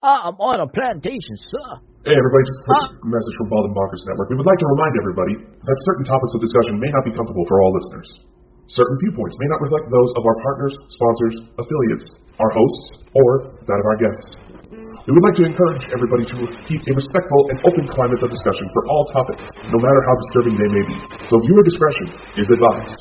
I'm on a plantation, sir. Hey everybody, just a quick message from Bonkers Network. We would like to remind everybody that certain topics of discussion may not be comfortable for all listeners. Certain viewpoints may not reflect those of our partners, sponsors, affiliates, our hosts, or that of our guests. We would like to encourage everybody to keep a respectful and open climate of discussion for all topics, no matter how disturbing they may be. So viewer discretion is advised.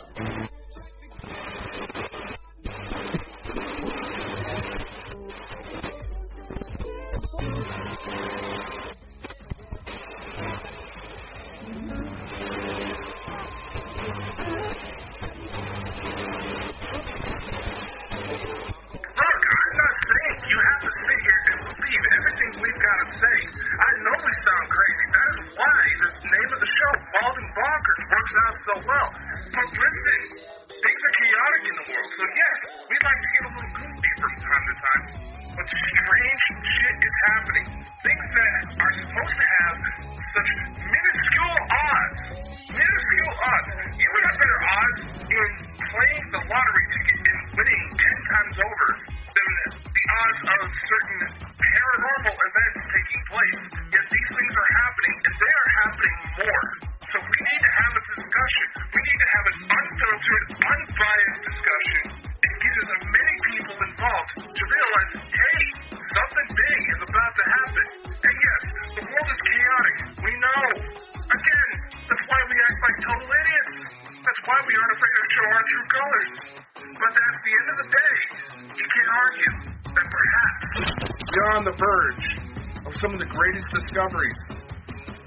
Some of the greatest discoveries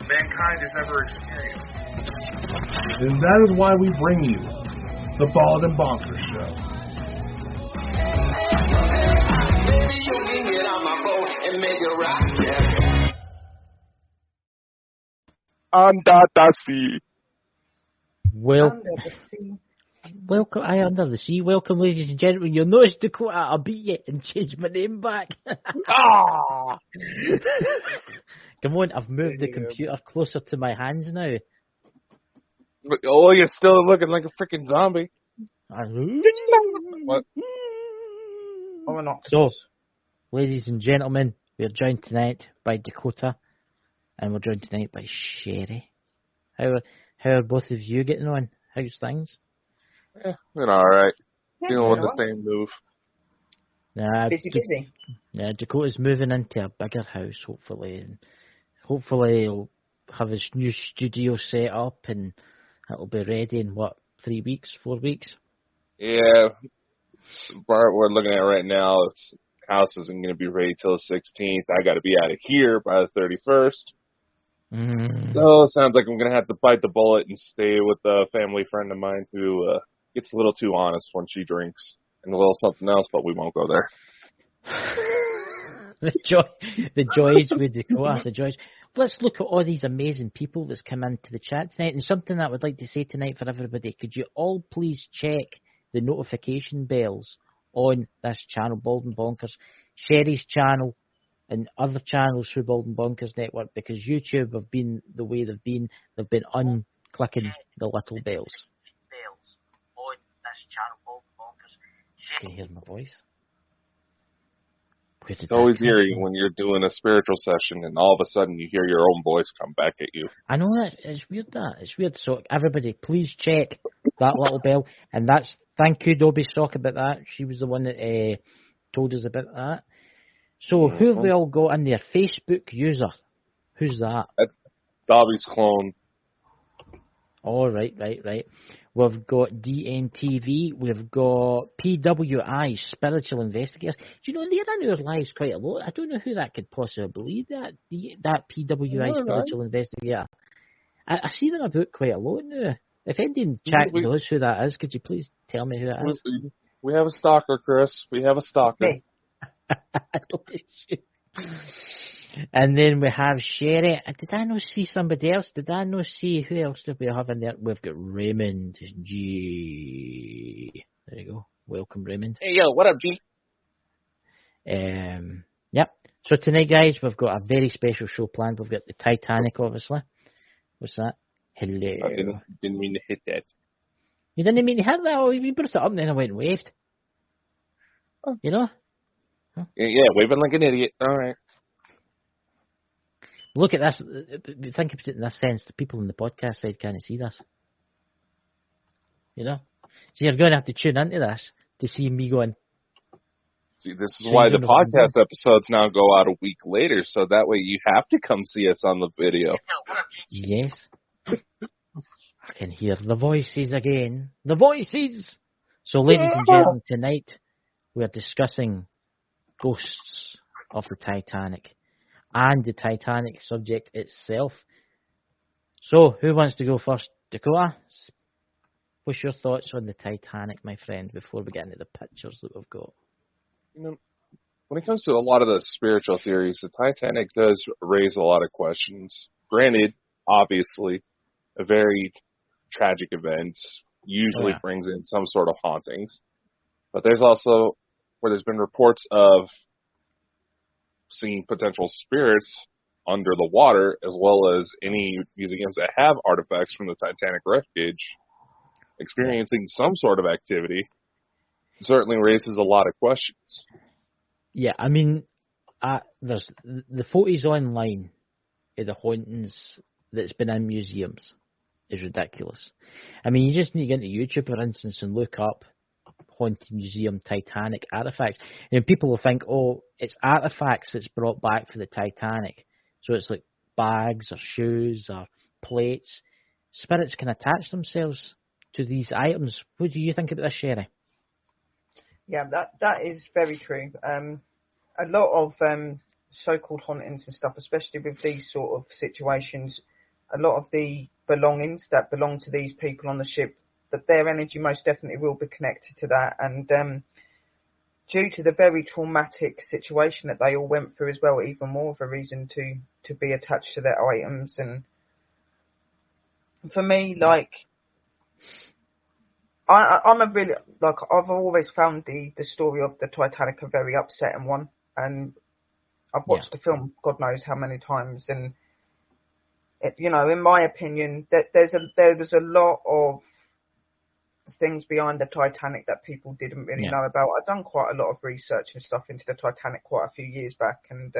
mankind has ever experienced. And that is why we bring you the Bald and Bonkers Show. Baby, you can get on my boat and make it rock, Under the sea. Welcome, Under the Sea. Welcome, ladies and gentlemen. You'll notice, Dakota, I beat you and changed my name back. Come on, I've moved the computer closer to my hands now. Oh, you're still looking like a freaking zombie. What? Oh, not. So, ladies and gentlemen, we are joined tonight by Dakota, and we're joined tonight by Sherry. How are both of you getting on? How's things? Been alright. Dealing with the same move. Busy. Yeah, Dakota's moving into a bigger house, hopefully. And hopefully he'll have his new studio set up and it'll be ready in, 3 weeks, 4 weeks? Yeah. What we're looking at right now, the house isn't going to be ready till the 16th. I got to be out of here by the 31st. So it sounds like I'm going to have to bite the bullet and stay with a family friend of mine who gets a little too honest when she drinks and a little something else, but we won't go there. the joys with Dakota, the joys. Let's look at all these amazing people that's come into the chat tonight. And something that I would like to say tonight for everybody, could you all please check the notification bells on this channel, Bald and Bonkers, Sherry's channel, and other channels through Bald and Bonkers Network, because YouTube have been the way they've been unclicking the little bells. On this channel, Bald and Bonkers. Can you hear my voice? It's always eerie when you're doing a spiritual session and all of a sudden you hear your own voice come back at you. I know that. It's weird that. It's weird. So everybody, please check that little bell. And thank you, Dobby Stock, about that. She was the one that told us about that. So who have we all got in there? Facebook user. Who's that? That's Dobby's clone. Oh, right. We've got DNTV. We've got PWI, Spiritual Investigators. Do you know, they're in our lives quite a lot. I don't know who that could possibly be, that PWI Spiritual Investigator. I see them about quite a lot now. If anyone in chat knows who that is, could you please tell me who it is? We have a stalker, Chris. We have a stalker. Hey. And then we have Sherry. Did I not see somebody else? Did I not see who else did we have in there? We've got Raymond G. There you go. Welcome, Raymond. Hey, yo, what up, G? Yep. So tonight, guys, we've got a very special show planned. We've got the Titanic, obviously. What's that? Hello. I didn't mean to hit that. You didn't mean to hit that? Oh, you brought it up and then I went and waved. You know? Yeah, waving like an idiot. All right. Look at this. Think about it in this sense. The people in the podcast side can't see this. You know? So you're going to have to tune into this to see me going. See, this is why the podcast episodes now go out a week later, so that way you have to come see us on the video. Yes. I can hear the voices again. The voices! So, ladies and gentlemen, tonight we're discussing ghosts of the Titanic and the Titanic subject itself. So, who wants to go first? Dakota? What's your thoughts on the Titanic, my friend, before we get into the pictures that we've got? You know, when it comes to a lot of the spiritual theories, the Titanic does raise a lot of questions. Granted, obviously, a very tragic event usually brings in some sort of hauntings. But there's also where there's been reports of seeing potential spirits under the water, as well as any museums that have artifacts from the Titanic wreckage experiencing some sort of activity. Certainly raises a lot of questions. Yeah, I mean, there's the photos online of the hauntings that's been in museums is ridiculous. I mean, you just need to get into YouTube, for instance, and look up Haunted Museum Titanic artifacts. And people will think, oh, it's artifacts that's brought back for the Titanic. So it's like bags or shoes or plates. Spirits can attach themselves to these items. What do you think about this, Sherry? Yeah, that is very true. A lot of so-called hauntings and stuff, especially with these sort of situations, a lot of the belongings that belong to these people on the ship, that their energy most definitely will be connected to that. And due to the very traumatic situation that they all went through as well, even more of a reason to be attached to their items. And for me, like, I'm a really, like, I've always found the story of the Titanic a very upsetting one, and I've watched the film God knows how many times, and it, you know, in my opinion, that there was a lot of things behind the Titanic that people didn't really know about. I've done quite a lot of research and stuff into the Titanic quite a few years back, and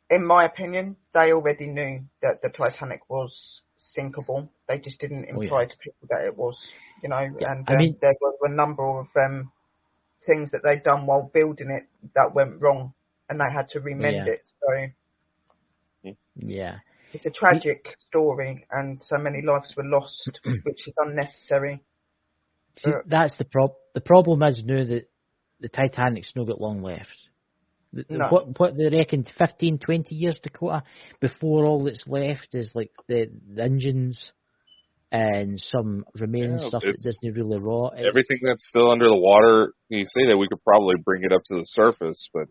in my opinion, they already knew that the Titanic was sinkable. They just didn't imply to people that it was, you know. And I mean, there were a number of things that they'd done while building it that went wrong, and they had to remend it. So it's a tragic story, and so many lives were lost, which is unnecessary. See, that's the problem is now that the Titanic's not got long left. What they reckon, 15, 20 years, Dakota, before all that's left is like the engines and some remaining stuff that doesn't really rot. Everything that's still under the water, you say that we could probably bring it up to the surface, but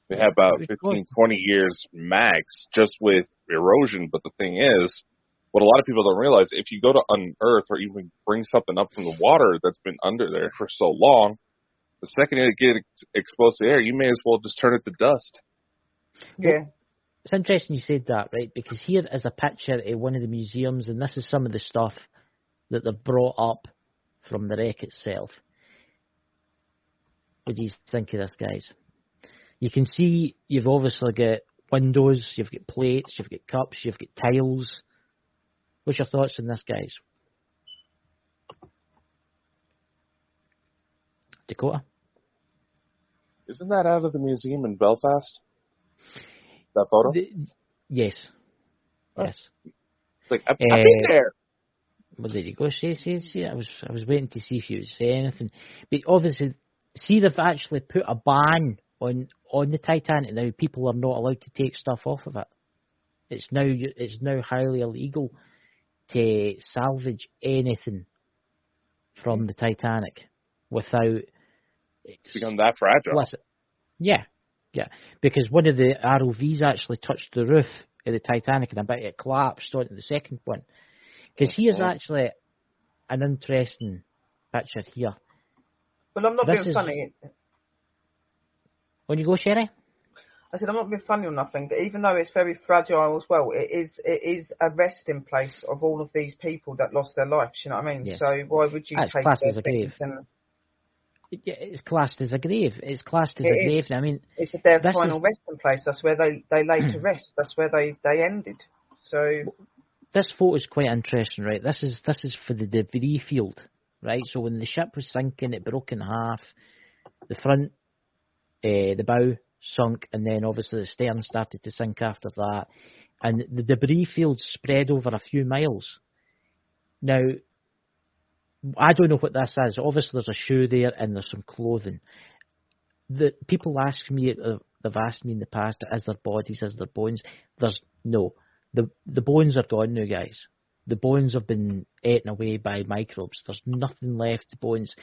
they have about 15, 20 years max just with erosion. But the thing is, what a lot of people don't realize, if you go to unearth or even bring something up from the water that's been under there for so long, the second it gets exposed to air, you may as well just turn it to dust. Yeah. It's interesting you said that, right? Because here is a picture of one of the museums, and this is some of the stuff that they've brought up from the wreck itself. What do you think of this, guys? You can see you've obviously got windows, you've got plates, you've got cups, you've got tiles. What's your thoughts on this, guys? Dakota? Isn't that out of the museum in Belfast? That photo? Yes. Yes. It's like, I've been there. Well, there you go. See, I was waiting to see if you would say anything. But obviously, see, they've actually put a ban on the Titanic now. People are not allowed to take stuff off of it. It's now highly illegal to salvage anything from the Titanic without... It's become that fragile. Yeah. Because one of the ROVs actually touched the roof of the Titanic and about it collapsed onto the second one. Because here's actually an interesting picture here. Well, I'm not being funny. When you go, Sherry? I said I'm not being funny or nothing. Even though it's very fragile as well, it is a resting place of all of these people that lost their lives. You know what I mean? Yes. So why would you take their things and... It's classed as a grave. It's classed as It a grave. is. I mean, It's their this final is resting place. That's where they lay to rest. That's where they ended. So this photo is quite interesting, right? This is for the debris field, right? So when the ship was sinking, it broke in half. The front, the bow sunk, and then obviously the stern started to sink after that. And the debris field spread over a few miles. Now, I don't know what this is. Obviously, there's a shoe there and there's some clothing. The people ask me, they've asked me in the past, is there bodies, is there bones? There's no. The bones are gone now, guys. The bones have been eaten away by microbes. There's nothing left, the bones,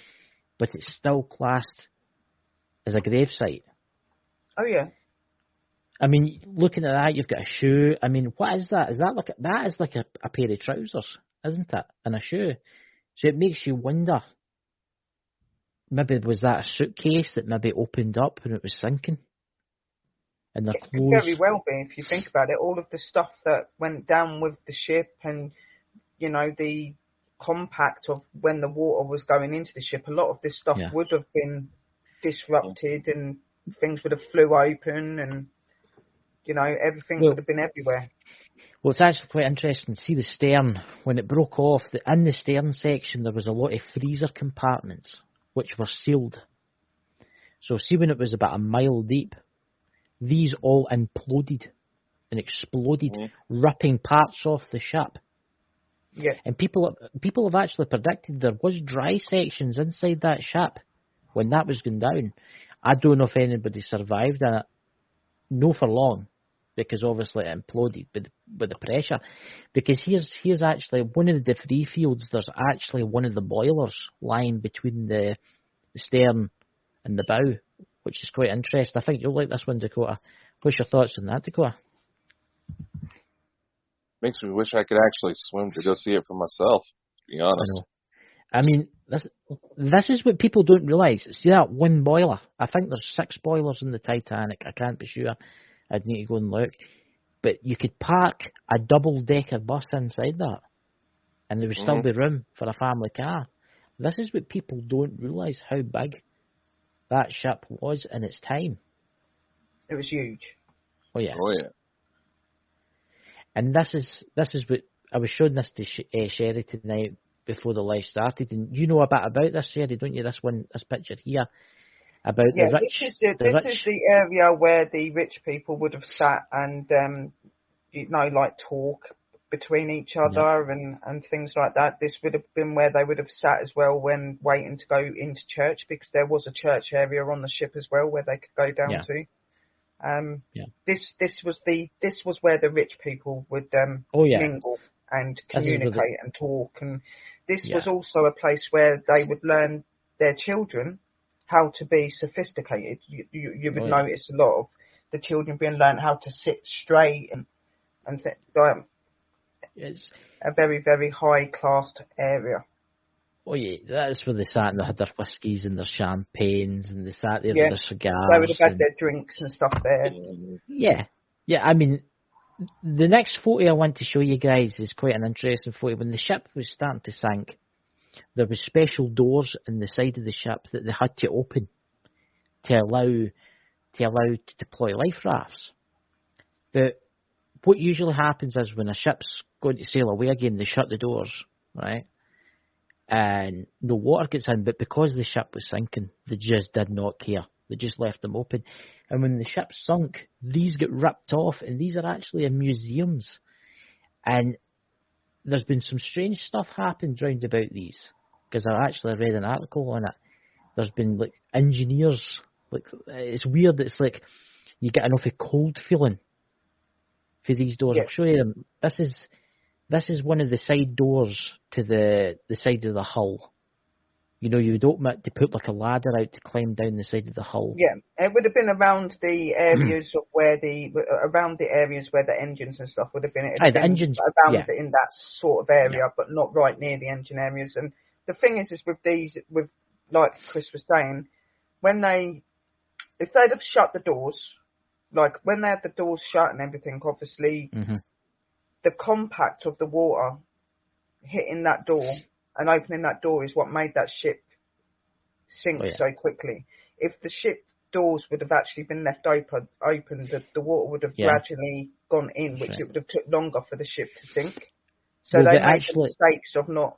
but it's still classed as a gravesite. oh yeah. I mean, looking at that, you've got a shoe. I mean, what is that? Is that like that is like a pair of trousers, isn't it? And a shoe. So it makes you wonder. Maybe was that a suitcase that maybe opened up when it was sinking? And their It could clothes. very well be, if you think about it. All of the stuff that went down with the ship, and the compact of when the water was going into the ship, a lot of this stuff would have been disrupted, and things would have flew open, and everything would have been everywhere. Well, it's actually quite interesting to see the stern. When it broke off, in the stern section there was a lot of freezer compartments which were sealed. So see, when it was about a mile deep, these all imploded and exploded, ripping parts off the ship. Yeah. And people have actually predicted there was dry sections inside that ship when that was going down. I don't know if anybody survived in it. No, for long, because obviously it imploded with the pressure. Because here's actually one of the debris fields. There's actually one of the boilers lying between the stern and the bow, which is quite interesting. I think you'll like this one, Dakota. What's your thoughts on that, Dakota? Makes me wish I could actually swim to go see it for myself, to be honest. I mean, this is what people don't realise. See that one boiler? I think there's 6 boilers in the Titanic. I can't be sure. I'd need to go and look. But you could park a double-decker bus inside that, and there would still be room for a family car. This is what people don't realise, how big that ship was in its time. It was huge. Oh yeah. Oh yeah. And this is what I was showing this to Sherry tonight before the live started, and you know a bit about this, Sherry, don't you? This picture here about the rich. This is the area where the rich people would have sat and like talk between each other and things like that. This would have been where they would have sat as well when waiting to go into church, because there was a church area on the ship as well where they could go down to. This was where the rich people would mingle and communicate and talk, and this was also a place where they would learn their children how to be sophisticated. You would notice a lot of the children being learned how to sit straight and it's a very, very high classed area. Oh yeah, that's where they sat and they had their whiskies and their champagnes and they sat there with their cigars. They would have had their drinks and stuff there. Yeah. I mean, the next photo I want to show you guys is quite an interesting photo. When the ship was starting to sink, there was special doors in the side of the ship that they had to open to allow to deploy life rafts. But what usually happens is when a ship's going to sail away again, they shut the doors, right? And no water gets in, but because the ship was sinking, they just did not care. They just left them open. And when the ship sunk, these get ripped off, and these are actually in museums. And there's been some strange stuff happened round about these, because I actually read an article on it. There's been like engineers, like it's weird. It's like you get an awful cold feeling for these doors. I'll show you them. This is one of the side doors to the side of the hull. You know, you would open it to put like a ladder out to climb down the side of the hull. Yeah, it would have been around the areas of where the engines and stuff would have been. The engines around in that sort of area, but not right near the engine areas. And the thing is with these, with like Chris was saying, if they'd have shut the doors, like when they had the doors shut and everything, obviously the compact of the water hitting that door and opening that door is what made that ship sink so quickly. If the ship doors would have actually been left open, the water would have gradually gone in, which it would have took longer for the ship to sink. So they made the mistakes of not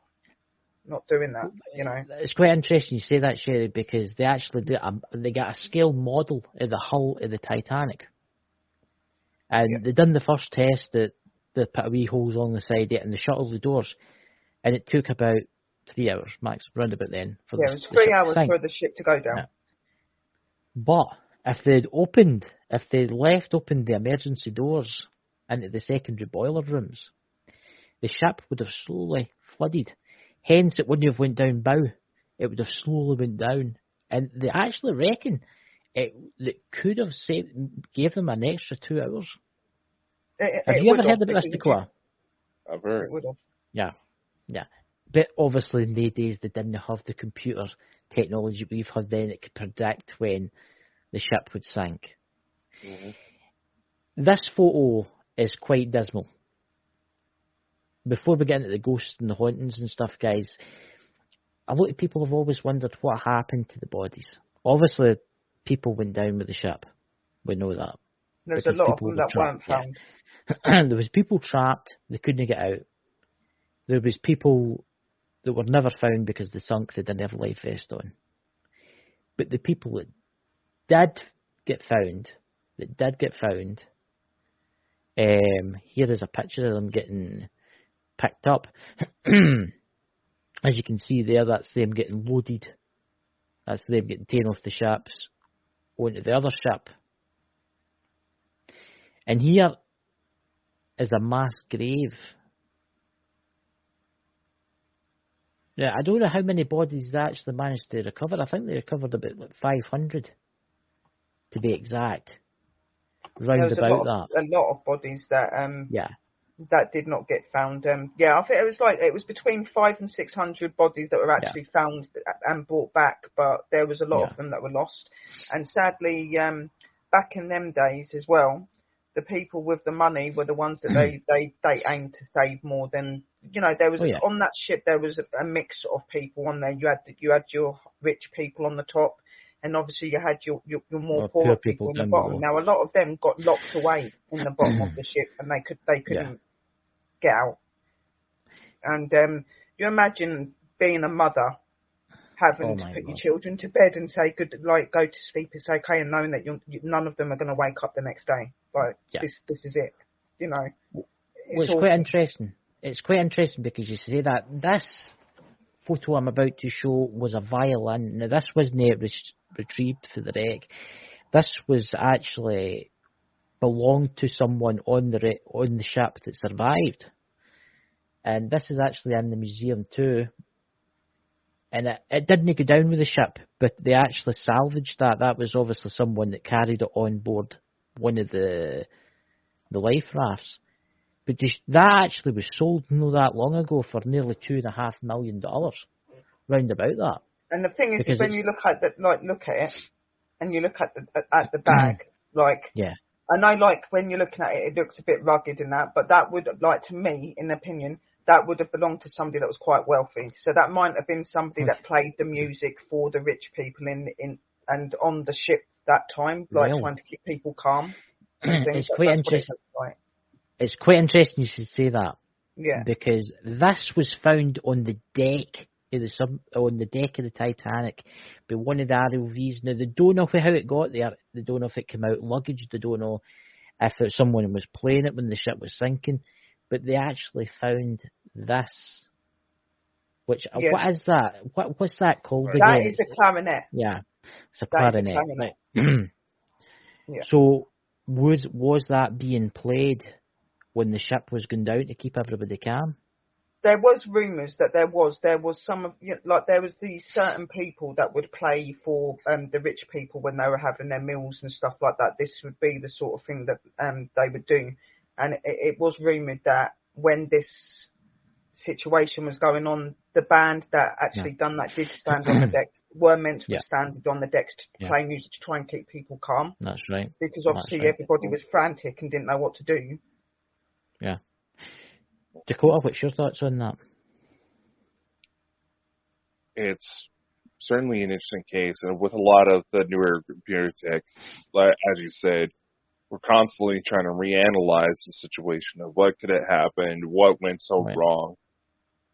doing that, you know. It's quite interesting you say that, Sherry, because they actually they got a scale model of the hull of the Titanic. And they done the first test that they put a wee holes along the side and they shut all the doors. And it took about 3 hours, max, round about then. For it was 3 hours for the ship to go down. Yeah. But if they'd left open the emergency doors into the secondary boiler rooms, the ship would have slowly flooded. Hence, it wouldn't have went down bow. It would have slowly went down. And they actually reckon it could have gave them an extra 2 hours. Have you ever heard about this, Dakota? I've heard. It would have. Yeah. But obviously in the days they didn't have the computer technology we've had then that could predict when the ship would sink. Mm-hmm. This photo is quite dismal. Before we get into the ghosts and the hauntings and stuff, guys, a lot of people have always wondered what happened to the bodies. Obviously, people went down with the ship. We know that. There's a lot of them that weren't found. Yeah. There was people trapped. They couldn't get out. There was people that were never found because they sunk. They didn't have a life vest on. But the people that did get found, here is a picture of them getting picked up. As you can see there, that's them getting loaded. That's them getting taken off the ships onto the other ship. And here is a mass grave. Now, I don't know how many bodies they actually managed to recover. I think they recovered about 500, to be exact. Round about that. A lot of bodies that that did not get found. I think it was between 500 and 600 bodies that were actually found and brought back, but there was a lot of them that were lost. And sadly, back in them days as well, the people with the money were the ones that they aimed to save more than, you know, there was on that ship there was a mix of people on there. You had your rich people on the top, and obviously you had your more poor people on the bottom. Now a lot of them got locked away in the bottom of the ship, and they couldn't get out. And you imagine being a mother having to put your children to bed and say go to sleep, it's okay, and knowing that none of them are going to wake up the next day. Like this is it, you know. It's quite interesting. It's quite interesting because you say that this photo I'm about to show was a violin. Now this wasn't retrieved for the wreck. This was actually belonged to someone on the ship that survived, and this is actually in the museum too. And it didn't go down with the ship, but they actually salvaged that. That was obviously someone that carried it on board one of the life rafts. But that actually was sold not that long ago for nearly $2.5 million, round about that. And the thing is when you look at it, and you look at the bag, I know, when you're looking at it, it looks a bit rugged in that, but that would, to me, in opinion, that would have belonged to somebody that was quite wealthy. So that might have been somebody that played the music for the rich people and on the ship that time, trying to keep people calm. It's quite interesting. It's quite interesting you should say that. Yeah. Because this was found on the deck of the Titanic by one of the ROVs. Now they don't know how it got there. They don't know if it came out luggage. They don't know if someone was playing it when the ship was sinking. But they actually found this. Which what is that? What's that called again? That is a clarinet. Yeah, it's a clarinet. Yeah. So was that being played when the ship was going down to keep everybody calm? There was rumours that there was some of there was these certain people that would play for the rich people when they were having their meals and stuff like that. This would be the sort of thing that they would do. And it was rumoured that when this situation was going on, the band that actually done that did stand on the deck, were meant to be standing on the decks to play music to try and keep people calm. That's right. Because obviously everybody was frantic and didn't know what to do. Yeah. Dakota, what's your thoughts on that? It's certainly an interesting case, and with a lot of the newer computer tech, as you said, we're constantly trying to reanalyze the situation of what could have happened, what went so wrong.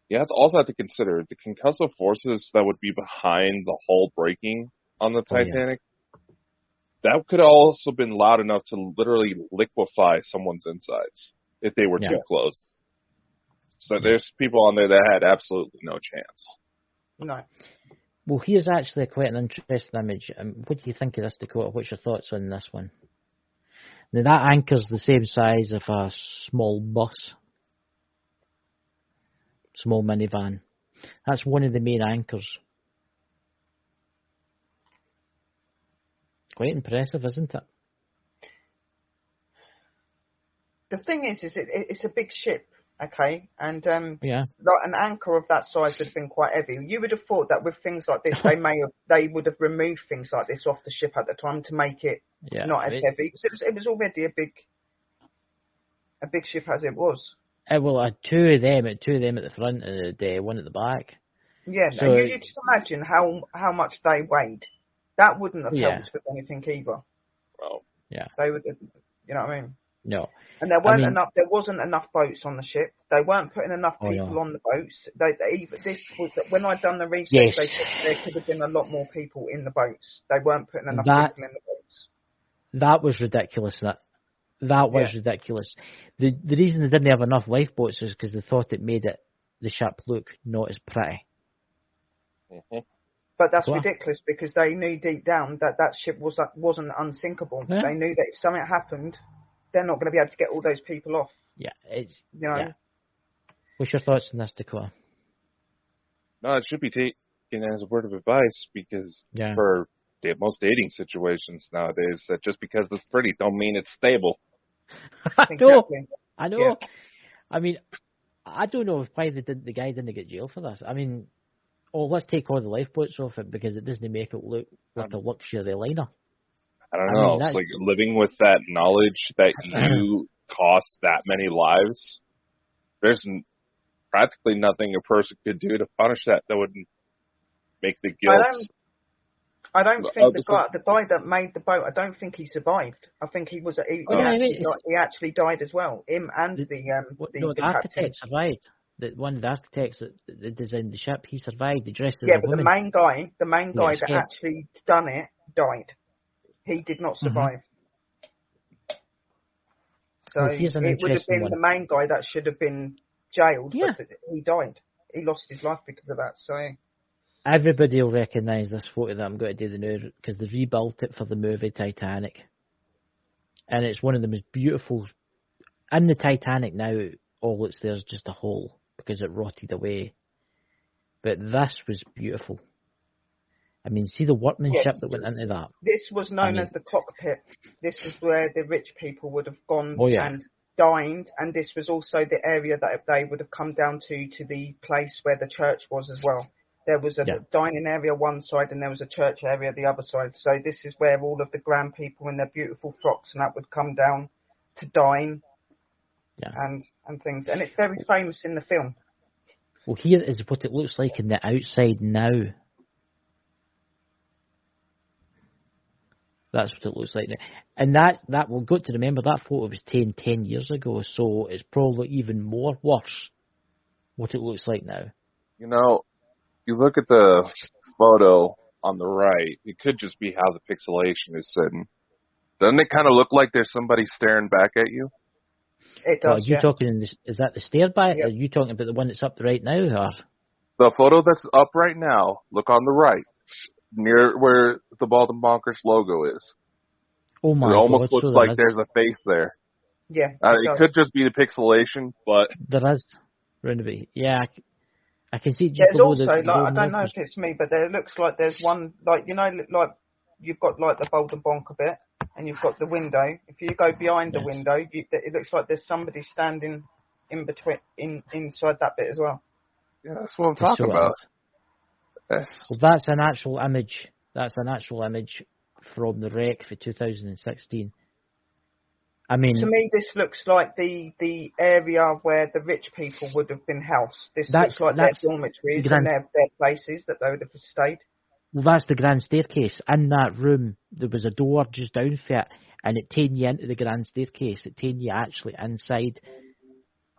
You also have to consider the concussive forces that would be behind the hull breaking on the Titanic. That could have also been loud enough to literally liquefy someone's insides if they were too close. So there's people on there that had absolutely no chance. No. Well, here's actually quite an interesting image. What do you think of this, Dakota? What's your thoughts on this one? Now, that anchor's the same size of a small bus. Small minivan. That's one of the main anchors. Quite impressive, isn't it? The thing is it's a big ship, okay? And yeah, like an anchor of that size would have been quite heavy. You would have thought that with things like this, they would have removed things like this off the ship at the time to make it not as heavy. It was already a big ship as it was. Well, two of them at the front and one at the back. Yeah, so, you just imagine how much they weighed. That wouldn't have helped with anything either. Well, yeah, they would. You know what I mean? No. And there wasn't enough boats on the ship. They weren't putting enough people on the boats. When I'd done the research, they said there could have been a lot more people in the boats. They weren't putting enough people in the boats. That was ridiculous. That was ridiculous. The reason they didn't have enough lifeboats is because they thought it made the ship look not as pretty. Mm-hmm. But that's ridiculous because they knew deep down that ship wasn't unsinkable. Yeah. They knew that if something happened, they're not going to be able to get all those people off. Yeah, it's Yeah. What's your thoughts on this, Dakota? No, it should be taken as a word of advice because for most dating situations nowadays, that just because it's pretty don't mean it's stable. I know. Yeah. I mean, I don't know why the guy didn't get jail for this. I mean, let's take all the lifeboats off it because it doesn't make it look like a luxury liner. I don't know. It's like living with that knowledge that you cost that many lives. There's practically nothing a person could do to punish that wouldn't make the guilt. I don't think the guy that made the boat, I don't think he survived. I think he actually died as well. Him and the architect survived. One of the architects that designed the ship, he survived. He dressed as a but woman. the main guy that actually done it died. He did not survive. Mm-hmm. So it would have been the main guy that should have been jailed, but he died. He lost his life because of that. So everybody will recognise this photo that I'm going to do now because they rebuilt it for the movie Titanic, and it's one of the most beautiful. In the Titanic now, all it's there is just a hole because it rotted away, but this was beautiful. I mean, see the workmanship that went into that. This was known as the cockpit. This is where the rich people would have gone and dined, and this was also the area that they would have come down to the place where the church was as well. There was a dining area one side, and there was a church area the other side. So this is where all of the grand people in their beautiful frocks and that would come down to dine and things. And it's very famous in the film. Well, here is what it looks like in the outside now. That's what it looks like now. And that we've got to remember that photo was 10 years ago, so it's probably even more worse what it looks like now. You know, you look at the photo on the right, it could just be how the pixelation is sitting. Doesn't it kind of look like there's somebody staring back at you? It does, are you talking, is that the stare back? Yep. Are you talking about the one that's up right now? Or? The photo that's up right now, look on the right. Near where the Baldwin Bonkers logo is. Oh my God. It almost looks like there's a face there. Yeah. It could just be the pixelation, but... There is. Yeah, I can see... There's also, I don't know if it's me, but there looks like there's one, like you've got like the Baldwin Bonker bit, and you've got the window. If you go behind the window, it looks like there's somebody standing inside that bit as well. Yeah, that's what I'm talking about. Well, that's an actual image. That's an actual image from the wreck for 2016. I mean, to me, this looks like the area where the rich people would have been housed. This looks like their dormitories and their places that they would have stayed. Well, that's the grand staircase. In that room, there was a door just down for it, and it taken you into the grand staircase. It taken you actually inside.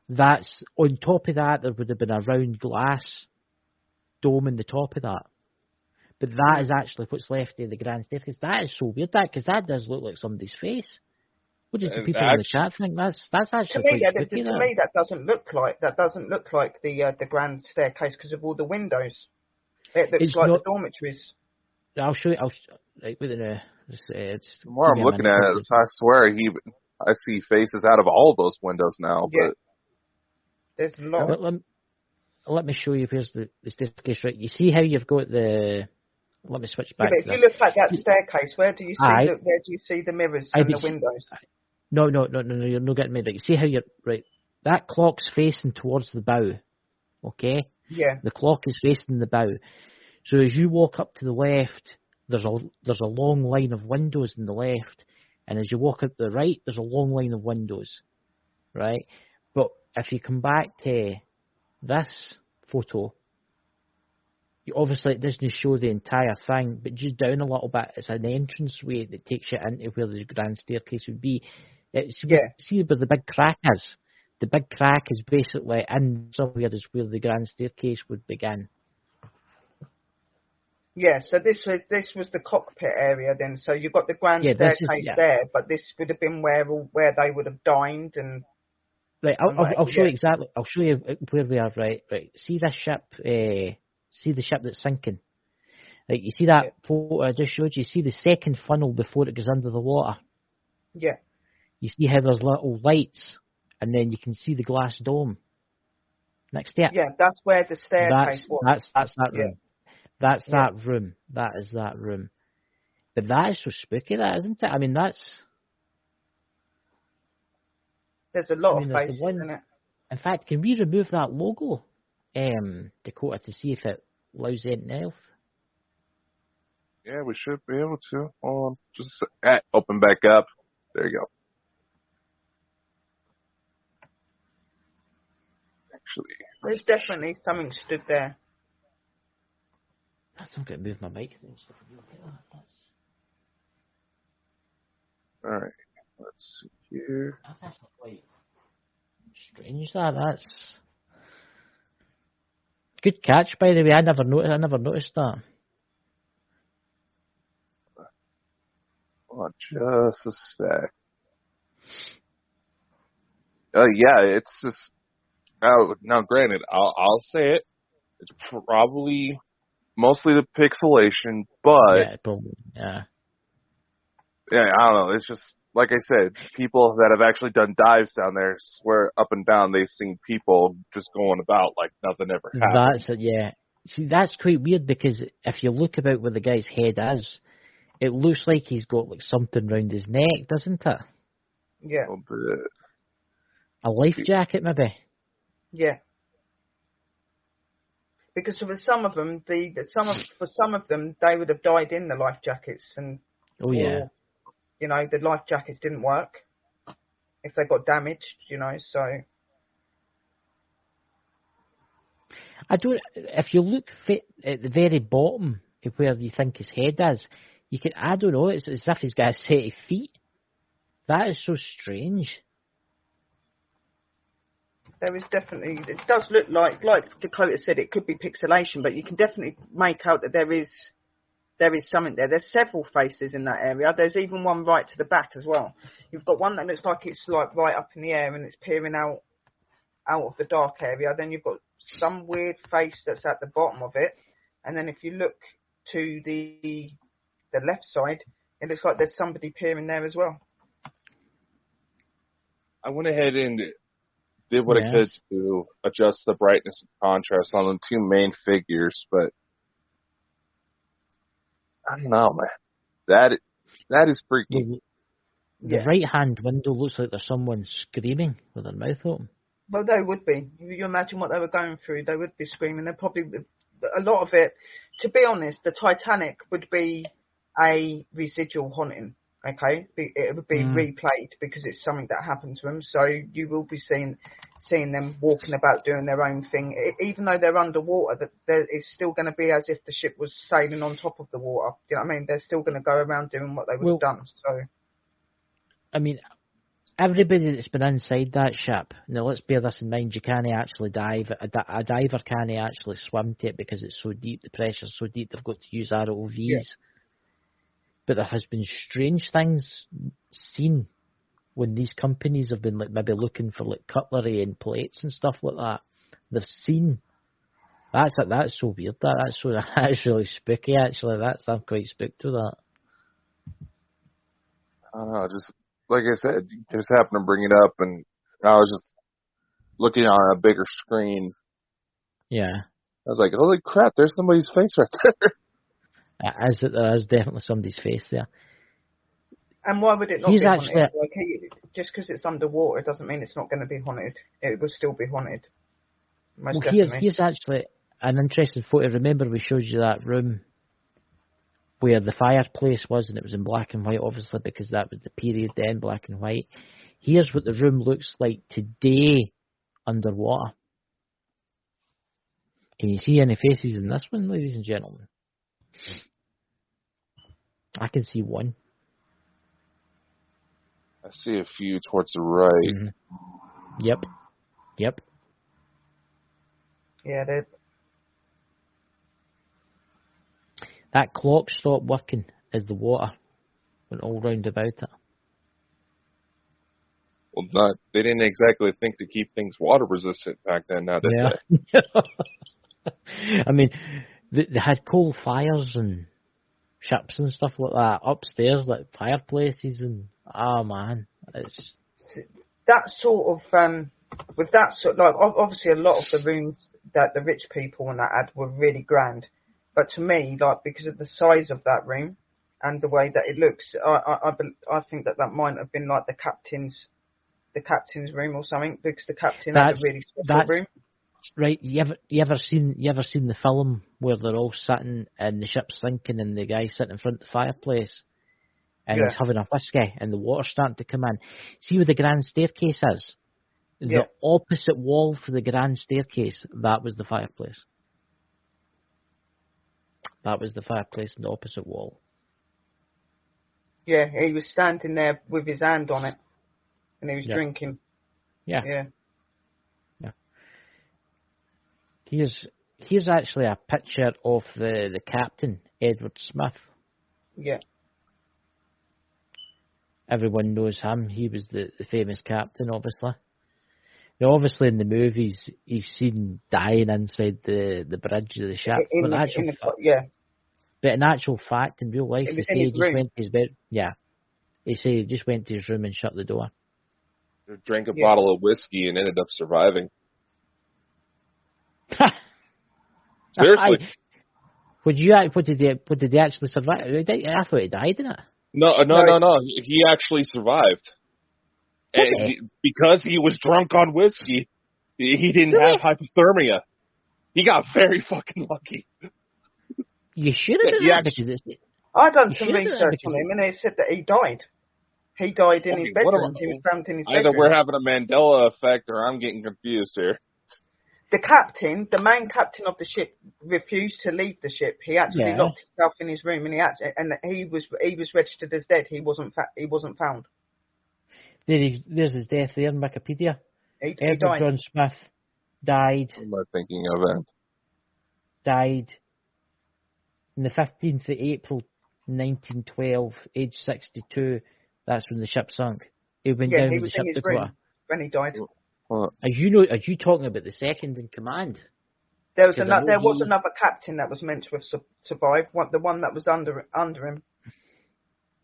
That's on top of that. There would have been a round glass dome in the top of that. But that is actually what's left of the grand staircase. That is so weird, because that does look like somebody's face. What does the people in the chat think? That's actually to me that doesn't look like the grand staircase because of all the windows. It looks like the dormitories. I'll show you. Right, wait a minute. The more I'm looking at it, I swear I see faces out of all those windows now. Yeah. But there's a lot. Let me show you. Here's the staircase. Right, you see how you've got the. Let me switch back. If you look at that staircase, where do you see the mirrors and the windows? No, you're not getting me right. You see how you're right? That clock's facing towards the bow. Okay? Yeah. The clock is facing the bow. So as you walk up to the left, there's a long line of windows in the left. And as you walk up to the right, there's a long line of windows. Right? But if you come back to this photo, obviously it doesn't show the entire thing, but just down a little bit, it's an entranceway that takes you into where the grand staircase would be. See where the big crack is? The big crack is basically in somewhere is where the grand staircase would begin. Yeah, so this was the cockpit area then. So you've got the grand staircase there, but this would have been where they would have dined and. Right, I'll show you exactly. I'll show you where we are. Right. See this ship. See the ship that's sinking. Like you see that photo I just showed you. See the second funnel before it goes under the water. Yeah. You see how there's little lights, and then you can see the glass dome next to it. Yeah, that's where the staircase was. That's that room. That's that room. That is that room. But that is so spooky, that isn't it? I mean, that's. There's a lot of faces in it. In fact, can we remove that logo, Dakota, to see if it allows anything else? Yeah, we should be able to. Hold on. Just open back up. There you go. Actually, there's definitely something stood there. I'm going to move my mic. Alright, let's see here. That's actually quite strange, that's... Good catch, by the way. I never noticed that. Oh, just a sec. Yeah, it's just... now, granted, I'll say it. It's probably mostly the pixelation, but... Yeah, probably, yeah. Yeah, I don't know. It's just, like I said, people that have actually done dives down there swear up and down they've seen people just going about like nothing ever happened. That's it, yeah. See, that's quite weird because if you look about where the guy's head is, it looks like he's got like something round his neck, doesn't it? Yeah. A little bit. A life jacket, maybe? Yeah. Because for some of them, they would have died in the life jackets, and yeah. You know, the life jackets didn't work if they got damaged, you know, so. If you look at the very bottom of where you think his head is, I don't know, it's as if he's got a set of feet. That is so strange. There is definitely, it does look like Dakota said, it could be pixelation, but you can definitely make out that there is something there. There's several faces in that area. There's even one right to the back as well. You've got one that looks like it's like right up in the air and it's peering out of the dark area. Then you've got some weird face that's at the bottom of it. And then if you look to the left side, it looks like there's somebody peering there as well. I went ahead and did what I could to adjust the brightness and contrast on the two main figures, but I don't know, man. That is freaky. The right-hand window looks like there's someone screaming with their mouth open. Well, they would be. You imagine what they were going through. They would be screaming. They're probably, a lot of it, to be honest, the Titanic would be a residual haunting. Okay, it would be replayed because it's something that happened to them. So you will be seeing them walking about doing their own thing, even though they're underwater. That it's still going to be as if the ship was sailing on top of the water. You know what I mean? They're still going to go around doing what they would have done. So, I mean, everybody that's been inside that ship. Now let's bear this in mind. You can't actually dive. A diver can't actually swim to it because it's so deep. The pressure's so deep. They've got to use ROVs. Yeah. But there has been strange things seen when these companies have been like maybe looking for like cutlery and plates and stuff like that. They've seen that's so weird. That's really spooky. Actually, I'm quite spooked to that. I don't know. Just like I said, just happened to bring it up, and I was just looking on a bigger screen. Yeah. I was like, holy crap! There's somebody's face right there. There is definitely somebody's face there. And why would it not be haunted? Just because it's underwater doesn't mean it's not going to be haunted. It will still be haunted. Here's actually an interesting photo. Remember we showed you that room where the fireplace was, and it was in black and white, obviously, because that was the period then, black and white. Here's what the room looks like today underwater. Can you see any faces in this one, ladies and gentlemen? I can see one. I see a few towards the right. Mm-hmm. Yep. Yeah, that clock stopped working as the water went all round about it. Well, they didn't exactly think to keep things water resistant back then, now did they? I mean, they had coal fires and ships and stuff like that upstairs, like fireplaces, and man, it's that sort of with that sort, like obviously a lot of the rooms that the rich people and that had were really grand, but to me, like because of the size of that room and the way that it looks, I think that might have been like the captain's room or something, because the captain had a really special room. Right, you ever seen the film where they're all sitting and the ship's sinking and the guy's sitting in front of the fireplace and he's having a whiskey and the water's starting to come in? See where the grand staircase is? The opposite wall for the grand staircase, that was the fireplace. That was the fireplace in the opposite wall. Yeah, he was standing there with his hand on it and he was drinking. Yeah. Here's actually a picture of the captain, Edward Smith. Yeah. Everyone knows him. He was the famous captain, obviously. Now, obviously, in the movies, he's seen dying inside the bridge of the ship. But in actual fact, in real life, he said he just went to his bed. Yeah. He said he just went to his room and shut the door. He drank a bottle of whiskey and ended up surviving. Seriously. What did they actually survive? I thought he died, didn't it? No. He actually survived. Because he was drunk on whiskey, he didn't have hypothermia. He got very fucking lucky. You should have done I done some research on him, and they said that he died. He died in his bedroom. He was found in his bedroom. Either we're having a Mandela effect, or I'm getting confused here. The main captain of the ship, refused to leave the ship. He actually locked himself in his room, and he was registered as dead. He wasn't found. There's his death there in Wikipedia. He Edward died. John Smith died. What am I thinking of then? Died on the 15th of April, 1912, age 62. That's when the ship sunk. He went down with the ship to room when he died. Are you talking about the second in command? There was another captain that was meant to have survived. The one that was under him.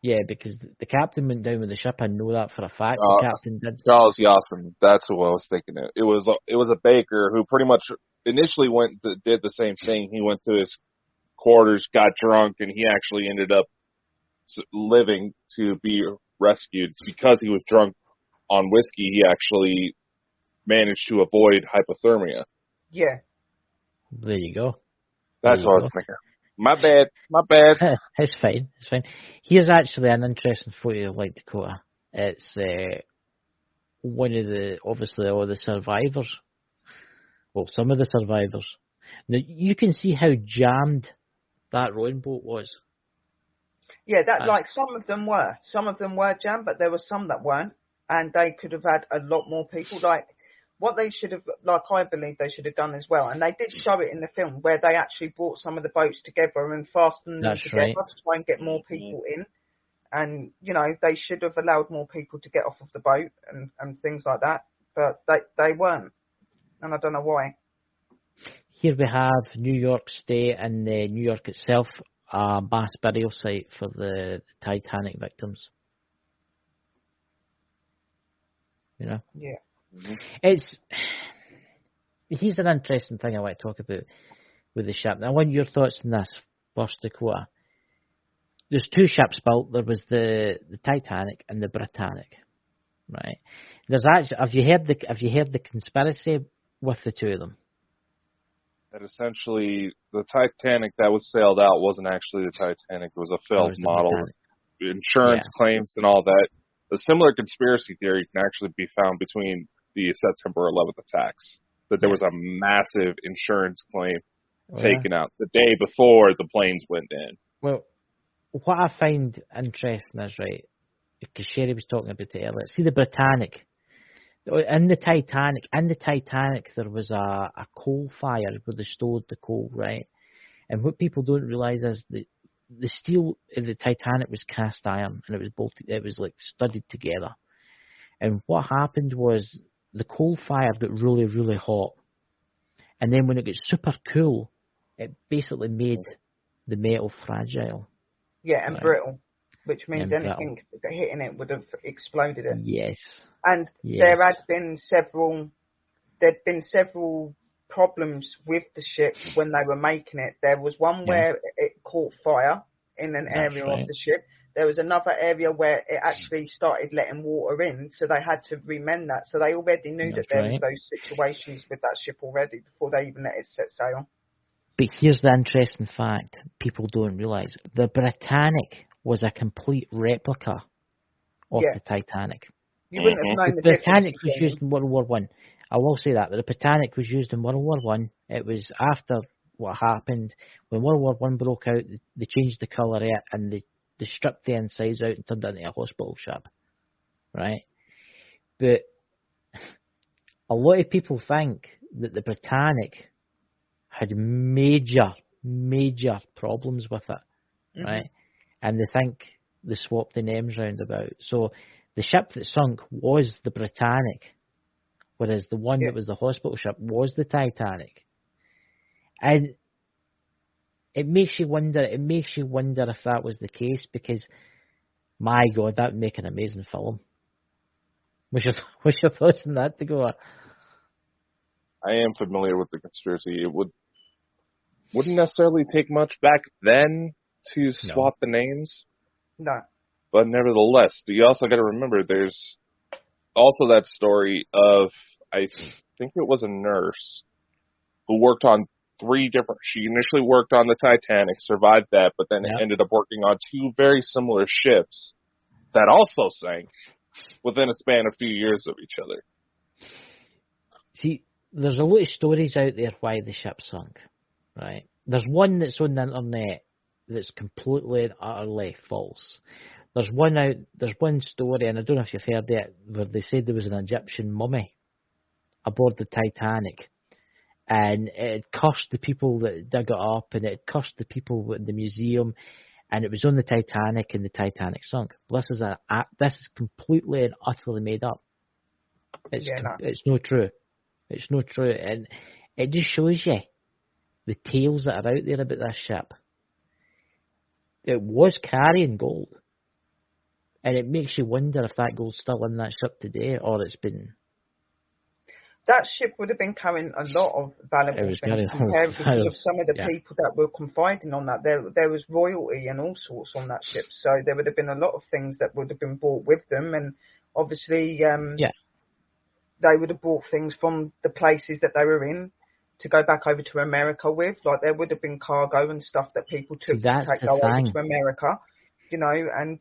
Yeah, because the captain went down with the ship. I know that for a fact. The captain did. Charles Yoffman. That's who I was thinking of. It was a baker who pretty much initially did the same thing. He went to his quarters, got drunk, and he actually ended up living to be rescued because he was drunk on whiskey. He actually managed to avoid hypothermia. Yeah. There you go. That's what I was thinking. My bad. It's fine. It's fine. Here's actually an interesting photo of Lake Dakota. It's one of obviously all the survivors. Well, some of the survivors. Now, you can see how jammed that rowing boat was. Yeah, some of them were jammed, but there were some that weren't, and they could have had a lot more people. Like, what they should have, I believe they should have done as well, and they did show it in the film, where they actually brought some of the boats together and fastened them together to try and get more people in. And, they should have allowed more people to get off of the boat and things like that, but they weren't, and I don't know why. Here we have New York State and New York itself, a mass burial site for the Titanic victims. Yeah. Here's an interesting thing I want to talk about with the ship. Now, I want your thoughts on this first, Dakota. There's two ships built. There was the Titanic and the Britannic, right? There's actually, have you heard the conspiracy with the two of them? That essentially the Titanic that was sailed out wasn't actually the Titanic. It was a failed model. Insurance claims and all that. A similar conspiracy theory can actually be found between the September 11th attacks. That there was a massive insurance claim taken out the day before the planes went in. Well, what I find interesting is, right, because Sherry was talking about it earlier. See the Britannic. In the Titanic, there was a coal fire where they stored the coal, right? And what people don't realise is the steel in the Titanic was cast iron, and it was bolted. It was like studded together. And what happened was the coal fire got really, really hot, and then when it got super cool, it basically made the metal fragile. Yeah, and brittle. Which means anything hitting it would have exploded it. Yes. And there'd been several problems with the ship when they were making it. There was one where it caught fire in an area of the ship. There was another area where it actually started letting water in, so they had to remend that. So they already knew that there was those situations with that ship already before they even let it set sail. But here's the interesting fact people don't realise. The Britannic was a complete replica of the Titanic. You wouldn't have known the Britannic was used in World War One. I will say that, but the Britannic was used in World War One. It was after what happened when World War One broke out. They changed the colour of it and they stripped the insides out and turned it into a hospital ship, right? But a lot of people think that the Britannic had major problems with it, right? And they think they swapped the names round about. So the ship that sunk was the Britannic, whereas the one that was the hospital ship was the Titanic. And it makes you wonder if that was the case, because, my God, that would make an amazing film. What's your thoughts on that, Dakota? I am familiar with the conspiracy. It wouldn't necessarily take much back then to swap the names. No. But nevertheless, you also got to remember there's also that story of, I think it was a nurse who worked on she initially worked on the Titanic, survived that, but then ended up working on two very similar ships that also sank within a span of a few years of each other. See, there's a lot of stories out there why the ship sunk, right? There's one that's on the internet that's completely and utterly false. There's one story, and I don't know if you've heard it, where they said there was an Egyptian mummy aboard the Titanic, and it cursed the people that dug it up, and it cursed the people in the museum, and it was on the Titanic, and the Titanic sunk. This is completely and utterly made up. It's not true. It's not true, and it just shows you the tales that are out there about this ship. It was carrying gold, and it makes you wonder if that gold's still in that ship today, or it's been... That ship would have been carrying a lot of valuable things because of some of the people that were confiding on that. There was royalty and all sorts on that ship, so there would have been a lot of things that would have been bought with them, and obviously they would have bought things from the places that they were in. to go back over to America with. Like, there would have been cargo and stuff that people took to go over to America, you know. And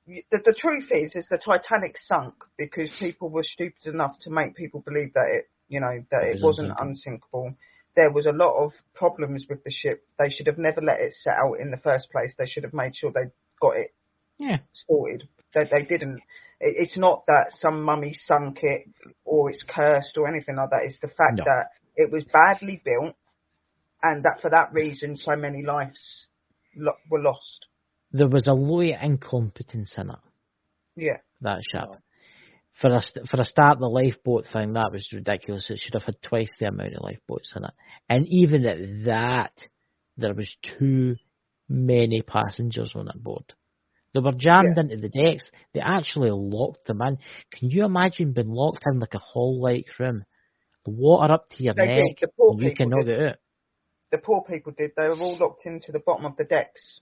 the truth is the Titanic sunk because people were stupid enough to make people believe that it, you know, that it wasn't unsinkable. There was a lot of problems with the ship. They should have never let it set out in the first place. They should have made sure they got it sorted. They didn't. It's not that some mummy sunk it or it's cursed or anything like that. It's the fact that it was badly built, and that for that reason so many lives were lost. There was a lot of incompetence in it. Yeah. That ship. For a start, the lifeboat thing, that was ridiculous. It should have had twice the amount of lifeboats in it. And even at that, there was too many passengers on that board. They were jammed into the decks. They actually locked them in. Can you imagine being locked in like a hall-like room? The water up to your neck, and you cannot get out. The poor people did. They were all locked into the bottom of the decks.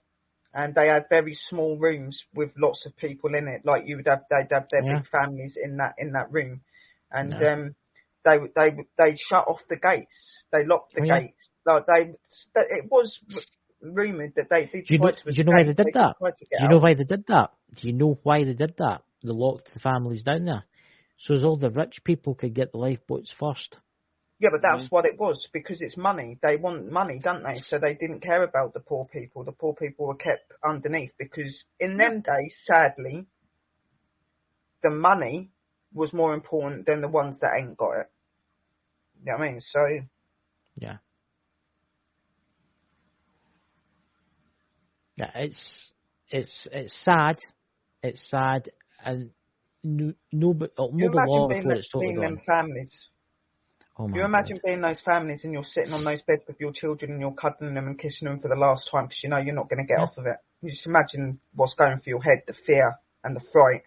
And they had very small rooms with lots of people in it. Like they'd have their big families in that room. And they shut off the gates. They locked the gates. Like it was rumoured that they did try to escape. Do you know why they did that? Do you know why they did that? Do you know why they did that? They locked the families down there, so as all the rich people could get the lifeboats first. Yeah, but that's what it was, because it's money. They want money, don't they? So they didn't care about the poor people. The poor people were kept underneath, because in them days, sadly, the money was more important than the ones that ain't got it. You know what I mean? So yeah. Yeah, it's sad. It's sad, and no, but the law before it's totally gone. Them families. Oh my! Do you imagine being those families and you're sitting on those beds with your children and you're cuddling them and kissing them for the last time because you know you're not going to get off of it? You just imagine what's going through your head, the fear and the fright.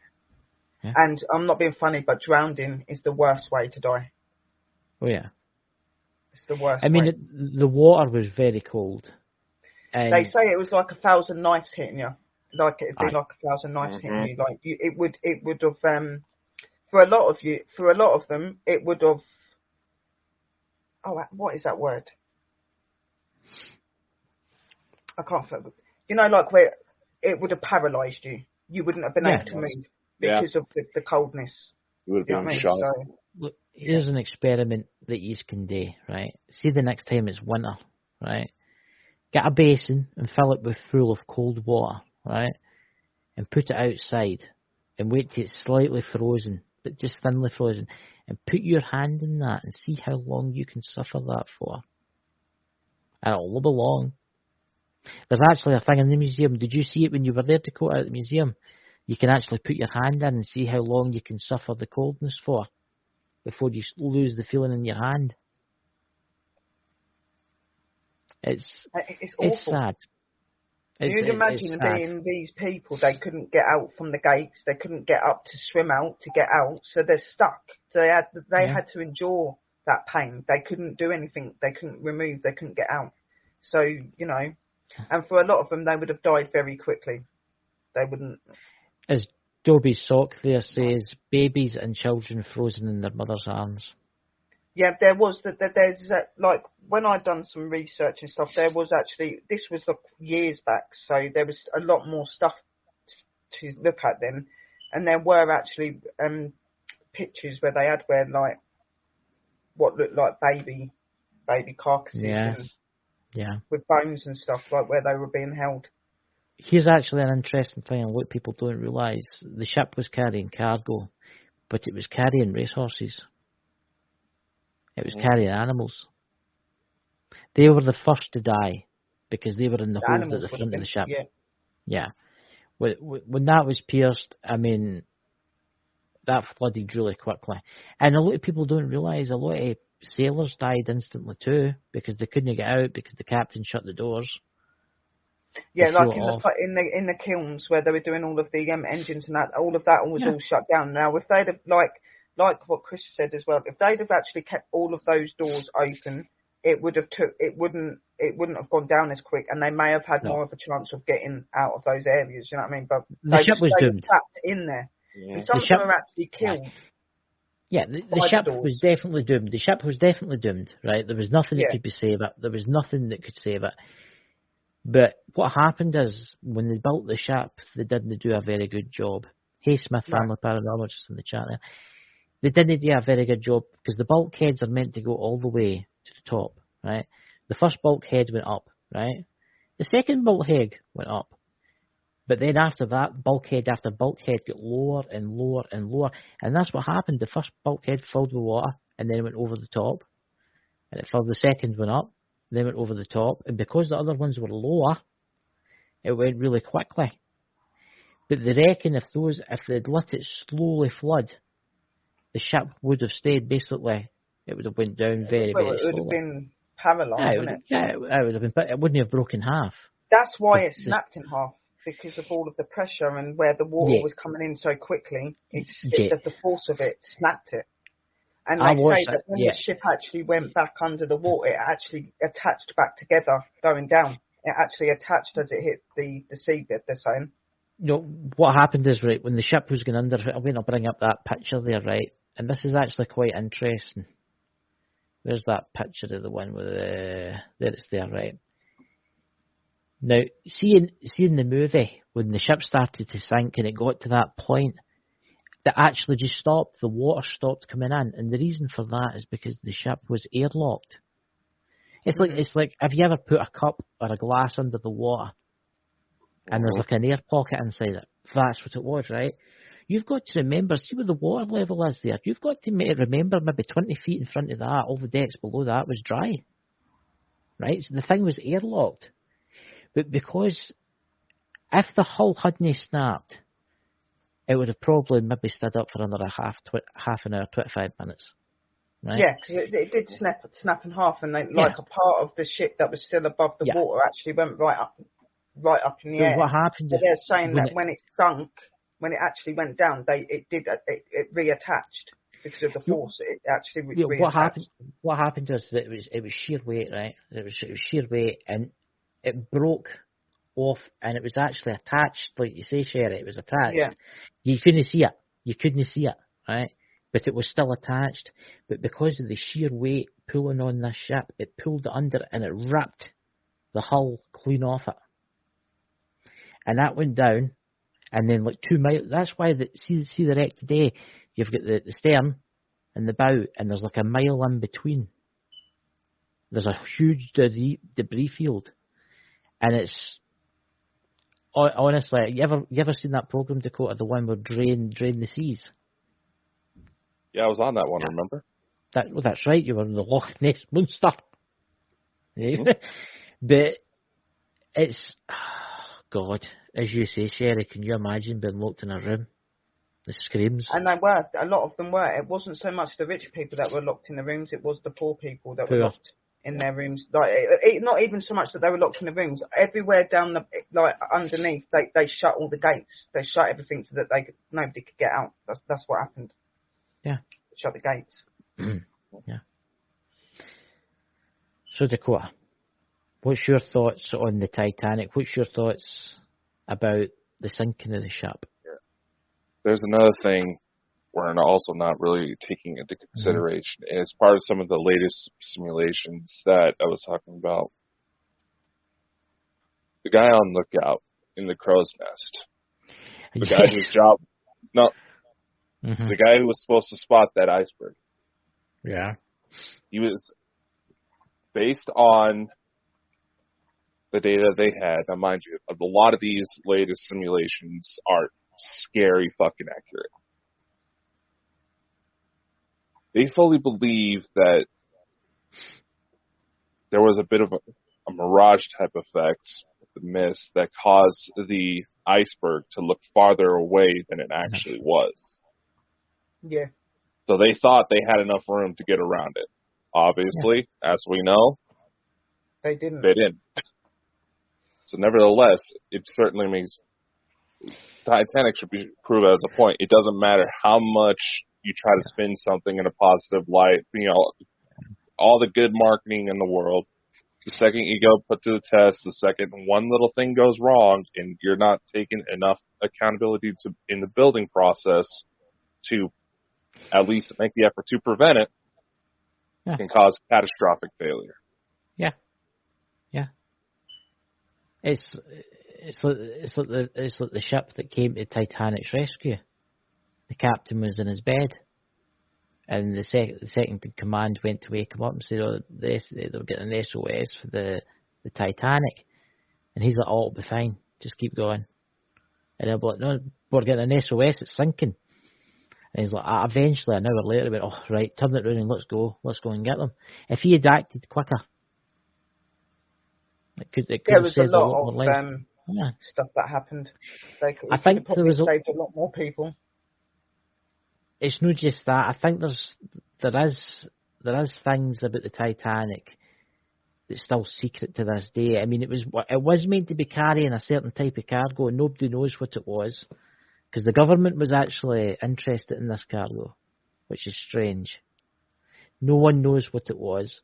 Yeah. And I'm not being funny, but drowning is the worst way to die. Oh yeah, it's the worst. I mean, the water was very cold. And they say it was like 1,000 knives hitting you. Like it'd be like 1,000 knives hitting you. Like it would have for a lot of them, it would have. Oh, what is that word? I can't think. You know, like where it would have paralysed you. You wouldn't have been able to move because of the coldness. You would have been shocked. So, look, here's an experiment that you can do, right? See the next time it's winter, right? Get a basin and fill it with full of cold water, right? And put it outside and wait till it's slightly frozen, but just thinly frozen. And put your hand in that and see how long you can suffer that for. And it'll be long. There's actually a thing in the museum. Did you see it when you were there, Dakota, at the museum? You can actually put your hand in and see how long you can suffer the coldness for before you lose the feeling in your hand. It's awful. It's sad. You'd imagine being these people, they couldn't get out from the gates, they couldn't get up to swim out, to get out, so they're stuck. So they had to endure that pain. They couldn't do anything, they couldn't remove, they couldn't get out. So, you know, and for a lot of them, they would have died very quickly. They wouldn't. As Dobie Sock there says, babies and children frozen in their mother's arms. Yeah, there's like when I'd done some research and stuff, there was actually, this was like years back, so there was a lot more stuff to look at then, and there were actually pictures where they had like what looked like baby carcasses, with bones and stuff, like where they were being held. Here's actually an interesting thing, and what people don't realise: the ship was carrying cargo, but it was carrying racehorses. It was carrying animals. They were the first to die because they were in the hold at the front of the ship. Yeah. When that was pierced, I mean, that flooded really quickly. And a lot of people don't realise a lot of sailors died instantly too because they couldn't get out because the captain shut the doors. Yeah, like in the kilns where they were doing all of the engines and that, all of that was all shut down. Now, if they'd have like what Chris said as well, if they'd have actually kept all of those doors open, it wouldn't have gone down as quick, and they may have had more of a chance of getting out of those areas. You know what I mean? But the ship was doomed. Trapped in there. Yeah. And some of them are actually killed. Yeah, the ship was definitely doomed. The ship was definitely doomed, right? There was nothing that could be saved. There was nothing that could save it. But what happened is, when they built the ship, they didn't do a very good job. Hey, Smith Family Paranormal, just in the chat there. They didn't do a very good job, because the bulkheads are meant to go all the way to the top, right? The first bulkhead went up, right? The second bulkhead went up. But then after that, bulkhead after bulkhead got lower and lower and lower. And that's what happened. The first bulkhead filled with water, and then it went over the top. And it filled, the second went up, then went over the top. And because the other ones were lower, it went really quickly. But they reckon if they'd let it slowly flood, the ship would have stayed, basically, it would have went down very, very slowly. It would have been paralysed, wouldn't it? Yeah, it would have been, but it wouldn't have broken half. That's why it snapped in half, because of all of the pressure and where the water was coming in so quickly. The force of it snapped it. And they say that when the ship actually went back under the water, it actually attached back together going down. It actually attached as it hit the seabed, they're saying. No, what happened is, right, when the ship was going under, I'm going to bring up that picture there, right? And this is actually quite interesting. There's that picture of the one with there it's there, right? Now, seeing the movie, when the ship started to sink and it got to that point, that actually just stopped. The water stopped coming in, and the reason for that is because the ship was airlocked. It's like, have you ever put a cup or a glass under the water, and there's like an air pocket inside it? That's what it was, right? You've got to remember, see where the water level is there. You've got to remember maybe 20 feet in front of that, all the decks below that was dry, right? So the thing was airlocked. But because if the hull hadn't snapped, it would have probably maybe stood up for another half an hour, 25 minutes. Right? Yeah, because it did snap in half, and a part of the ship that was still above the water actually went right up in the air. What happened? So they're saying that when it sunk, when it actually went down, it reattached because of the force. It actually reattached. What happened was that it was sheer weight, right? It was sheer weight, and it broke off, and it was actually attached, like you say, Sherry. It was attached. Yeah. You couldn't see it, right? But it was still attached. But because of the sheer weight pulling on this ship, it pulled it under, and it ripped the hull clean off it. And that went down, and then like 2 miles. That's why see the wreck today. You've got the stern and the bow, and there's like a mile in between. There's a huge debris field. And it's honestly, you ever seen that program, Dakota, the one where drain the seas? Yeah, I was on that one. Remember? That's right. You were in the Loch Ness Monster. Mm-hmm. But it's God, as you say, Sherry. Can you imagine being locked in a room? The screams. And they were. A lot of them were. It wasn't so much the rich people that were locked in the rooms. It was the poor people that were locked in their rooms. Like, not even so much that they were locked in the rooms. Everywhere down underneath, they shut all the gates. They shut everything so that nobody could get out. That's what happened. Yeah. They shut the gates. Yeah. So Dakota, what's your thoughts on the Titanic? What's your thoughts about the sinking of the ship? Yeah. There's another thing we're also not really taking into consideration. And it's part of some of the latest simulations that I was talking about. The guy on lookout in the crow's nest. The guy whose job... No. Mm-hmm. The guy who was supposed to spot that iceberg. Yeah. He was... Based on the data they had, now mind you, a lot of these latest simulations are scary fucking accurate. They fully believe that there was a bit of a mirage type effect with the mist that caused the iceberg to look farther away than it actually was. Yeah. So they thought they had enough room to get around it. Obviously, as we know, they didn't. So nevertheless, it certainly means Titanic should be proved as a point. It doesn't matter how much you try to spin something in a positive light, all the good marketing in the world. The second you go put to the test, the second one little thing goes wrong, and you're not taking enough accountability in the building process to at least make the effort to prevent it, can cause catastrophic failure. Yeah. It's like the ship that came to Titanic's rescue. The captain was in his bed, and the second in command went to wake him up and said, "Oh, they were getting an SOS for the Titanic," and he's like, "Oh, it'll be fine. Just keep going." And they'll be like, "No, we're getting an SOS. It's sinking." And he's like, eventually, an hour later, he went, "Oh, right, turn it round and let's go and get them." If he had acted quicker, it could there was have saved a lot more lives. of stuff that happened. I think there was saved a lot more people. It's not just that. I think there is things about the Titanic that's still secret to this day. I mean, it was meant to be carrying a certain type of cargo, and nobody knows what it was, because the government was actually interested in this cargo, which is strange. No one knows what it was.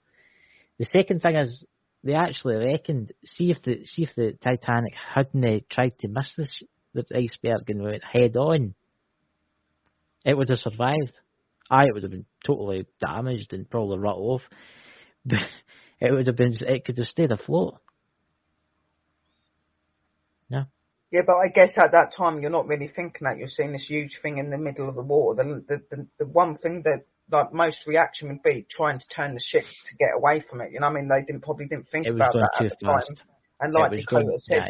The second thing is, they actually reckoned, see if the Titanic hadn't tried to miss the iceberg and went head on, it would have survived. It would have been totally damaged and probably rot off, but it could have stayed afloat. No. Yeah, but I guess at that time you're not really thinking that. You're seeing this huge thing in the middle of the water. The one thing that like most reaction would be trying to turn the ship to get away from it. You know what I mean? They probably didn't think about that at the time. And like Dakota said,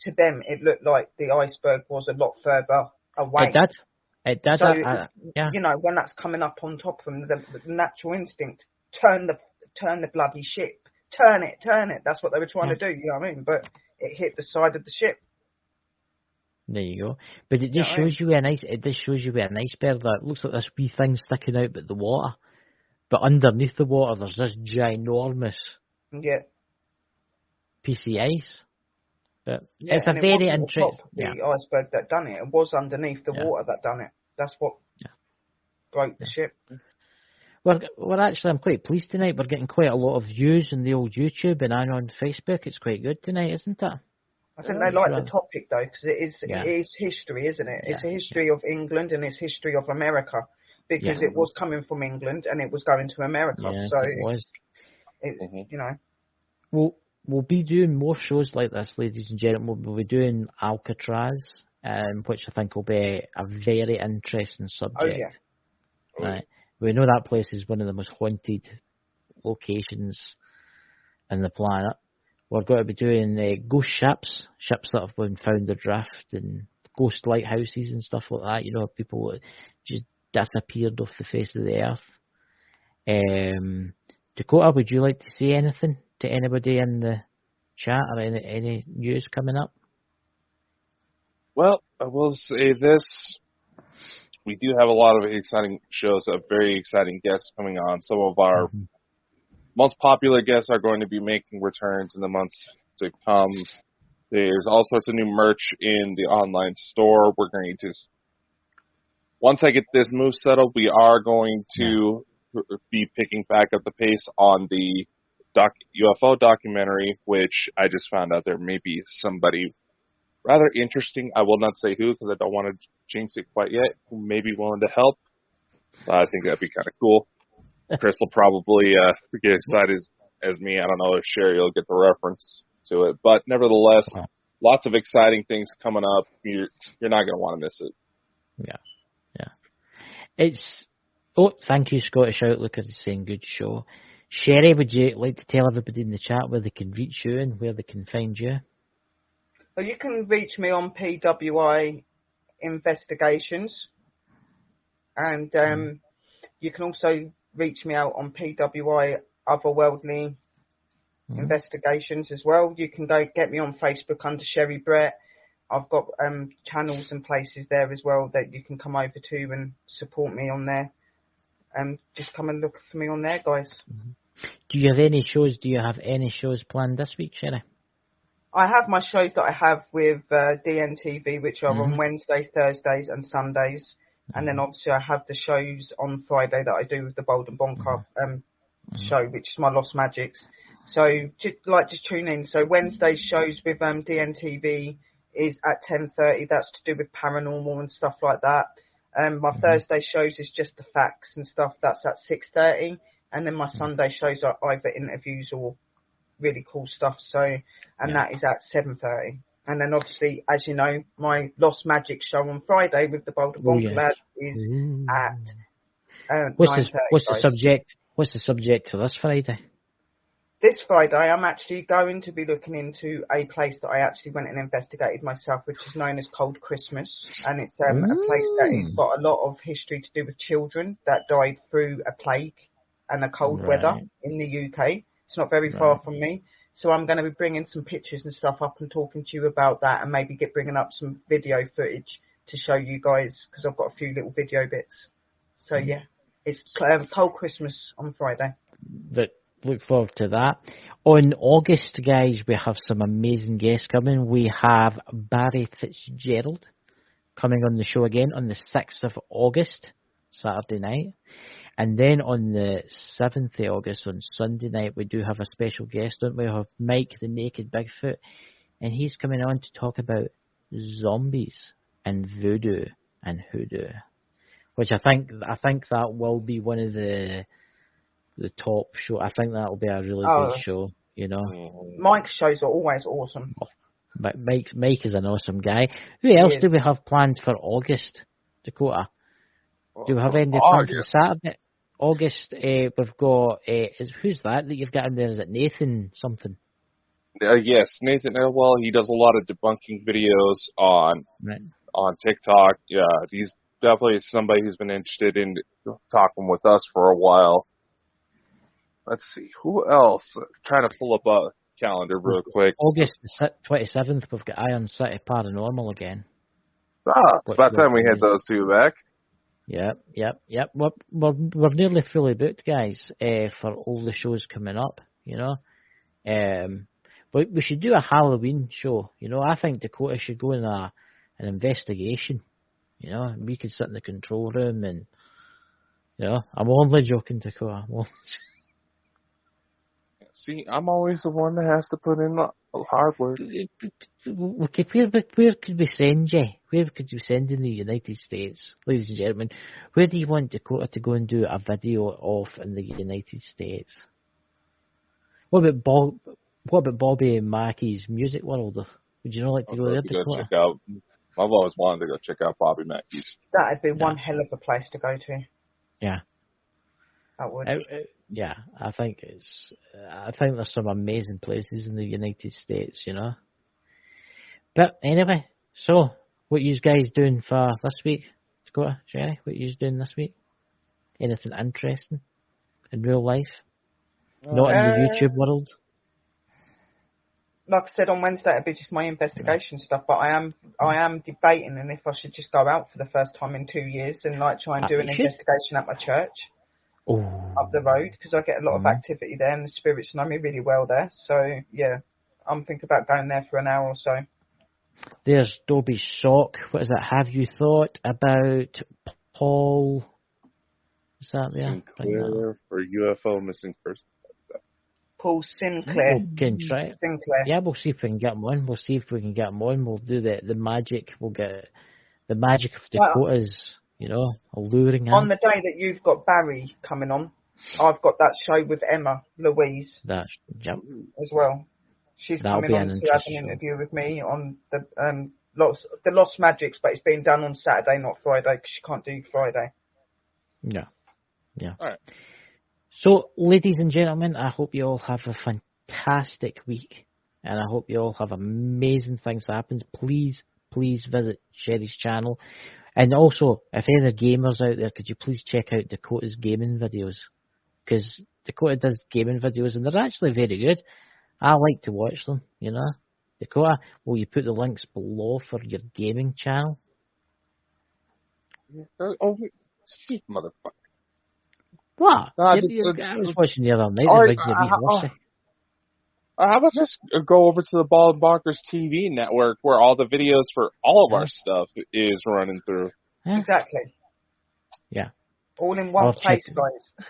to them it looked like the iceberg was a lot further away. It did. So, you know, when that's coming up on top of them, the natural instinct, turn the bloody ship. Turn it. That's what they were trying to do, you know what I mean? But it hit the side of the ship. There you go. But it just shows you where an iceberg that looks like this wee thing sticking out but the water. But underneath the water there's this ginormous piece of ice. But it's a very interesting. The iceberg that done it. It was underneath the water that done it. That's what broke the ship. We're actually, I'm quite pleased tonight. We're getting quite a lot of views on the old YouTube and on Facebook. It's quite good tonight, isn't it? I think they like the topic though, because it is history, isn't it? It's a history of England and it's history of America, because it was coming from England and it was going to America. So it was. You know. We'll be doing more shows like this, ladies and gentlemen. We'll be doing Alcatraz, which I think will be a very interesting subject. Oh, yeah. Right. We know that place is one of the most haunted locations in the planet. We're going to be doing ghost ships that have been found adrift, and ghost lighthouses and stuff like that. You know, people that just disappeared off the face of the earth. Dakota, would you like to say anything to anybody in the chat, or any news coming up? Well, I will say this. We do have a lot of exciting shows, very exciting guests coming on. Some of our most popular guests are going to be making returns in the months to come. There's all sorts of new merch in the online store. We're going to, once I get this move settled, we are going to be picking back up the pace on the UFO documentary, which I just found out there may be somebody rather interesting. I will not say who, because I don't want to jinx it quite yet, who may be willing to help. I think that'd be kind of cool. Chris will probably get excited as me. I don't know if Sherry will get the reference to it. But nevertheless, lots of exciting things coming up. You're not going to want to miss it. Yeah. Thank you, Scottish Outlook, is saying good show. Sherry, would you like to tell everybody in the chat where they can reach you and where they can find you? Well, you can reach me on PWI Investigations, and you can also reach me out on PWI Otherworldly Investigations as well. You can go get me on Facebook under Sherry Brett. I've got channels and places there as well that you can come over to and support me on there. Just come and look for me on there, guys. Do you have any shows? Do you have any shows planned this week, Sherry? I have my shows that I have with DNTV, which are on Wednesdays, Thursdays, and Sundays. And then obviously I have the shows on Friday that I do with the Bold and Bonker show, which is my Lost Magics. So just tune in. So Wednesday's shows with DNTV is at 10:30. That's to do with paranormal and stuff like that. My Thursday shows is just the facts and stuff. That's at 6:30, and then my Sunday shows are either interviews or really cool stuff. So, and that is at 7:30. And then obviously, as you know, my Lost Magic show on Friday with the Boulder Bonkers lads is at 9:30. What's the subject? What's the subject for this Friday? This Friday, I'm actually going to be looking into a place that I actually went and investigated myself, which is known as Cold Christmas. And it's a place that has got a lot of history to do with children that died through a plague and the cold weather in the UK. It's not very far from me. So I'm going to be bringing some pictures and stuff up and talking to you about that, and maybe bringing up some video footage to show you guys, because I've got a few little video bits. So yeah, it's Cold Christmas on Friday. But look forward to that. On August, guys, we have some amazing guests coming. We have Barry Fitzgerald coming on the show again on the 6th of August, Saturday night. And then on the 7th of August, on Sunday night, we do have a special guest, don't we? We have Mike the Naked Bigfoot, and he's coming on to talk about zombies and voodoo and hoodoo, which I think that will be one of the top show. I think that will be a really big show, you know. Mike's shows are always awesome. But Mike is an awesome guy. Who else do we have planned for August, Dakota? Do we have any planned for Saturday? August, we've got, who's that you've got in there? Is it Nathan something? Yes, Nathan Elwell. He does a lot of debunking videos on TikTok. Yeah, he's definitely somebody who's been interested in talking with us for a while. Let's see, who else? Trying to pull up a calendar real quick. August 27th, we've got Iron City Paranormal again. It's about time we had those two back. Yep. We're nearly fully booked, guys, for all the shows coming up, you know. But we should do a Halloween show, you know. I think Dakota should go in an investigation, you know. We could sit in the control room and, you know, I'm only joking, Dakota. See, I'm always the one that has to put in the hard work. Where could we send you? Where could you send in the United States, ladies and gentlemen? Where do you want Dakota to go and do a video of in the United States? What about Bobby and Mackey's Music World? Would you not like to go there, Dakota? Check out. I've always wanted to go check out Bobby Mackey's. That'd be one hell of a place to go to. Yeah. That would. Yeah, I think there's some amazing places in the United States, you know. But anyway, so what you guys doing for this week, Dakota, Sherry? What you doing this week? Anything interesting in real life? Not in the YouTube world? Like I said on Wednesday, it'd be just my investigation stuff. But I am debating, and if I should just go out for the first time in 2 years and try and do an investigation at my church. Up the road, because I get a lot of activity there and the spirits know me really well there. So yeah, I'm thinking about going there for an hour or so. There's Dobie Sock. What is it? Have you thought about Paul? Is that there? Sinclair for UFO missing person. Paul Sinclair. We can try it. Sinclair. Yeah, we'll see if we can get him on. We'll see if we can get him on. We'll do the magic. We'll get the magic of Dakota's. You know, alluring him. On the day that you've got Barry coming on, I've got that show with Emma Louise as well. She's coming on to have an interview with me on the Lost Magics, but it's being done on Saturday, not Friday, because she can't do Friday. Yeah. All right. So, ladies and gentlemen, I hope you all have a fantastic week, and I hope you all have amazing things that happen. Please visit Sherry's channel. And also, if any gamers out there, could you please check out Dakota's gaming videos? Because Dakota does gaming videos, and they're actually very good. I like to watch them, you know. Dakota, will you put the links below for your gaming channel? Oh, speak, motherfucker. What? I was watching the other night. How about just go over to the Ball and Bonkers TV network where all the videos for all of our stuff is running through. Yeah. Exactly. Yeah. All in one place, guys.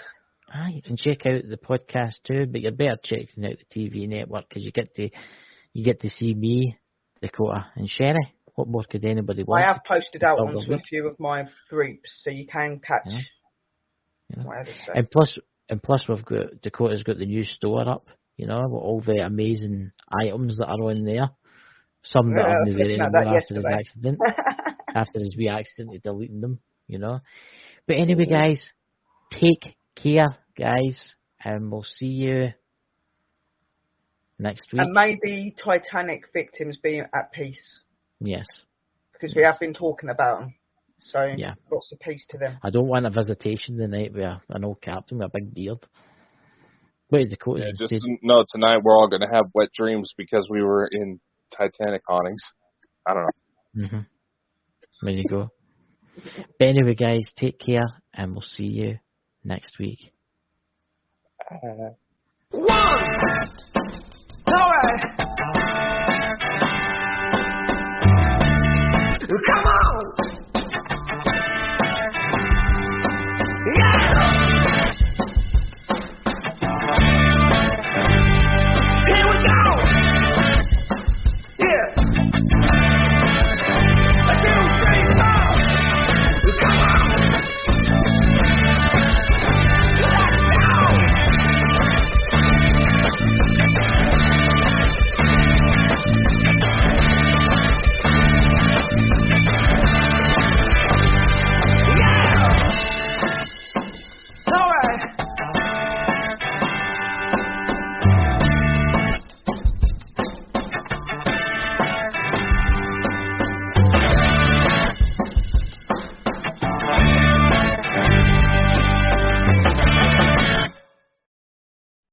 You can check out the podcast too, but you're better checking out the TV network because you get to see me, Dakota, and Sherry What more could anybody want? I have posted out onto a few of my groups, so you can catch whatever. And plus, we've got Dakota's got the new store up. You know, with all the amazing items that are on there. Some that aren't there anymore after his accident. After his wee accident, deleting them. You know. But anyway, guys, take care, guys, and we'll see you next week. And maybe Titanic victims be at peace. Yes. Because we have been talking about them. So, lots of peace to them. I don't want a visitation the night with an old captain with a big beard. Wait, Dakota. Just know tonight we're all going to have wet dreams because we were in Titanic hauntings. I don't know. Mm-hmm. There you go. But anyway, guys, take care, and we'll see you next week. One! All right. Come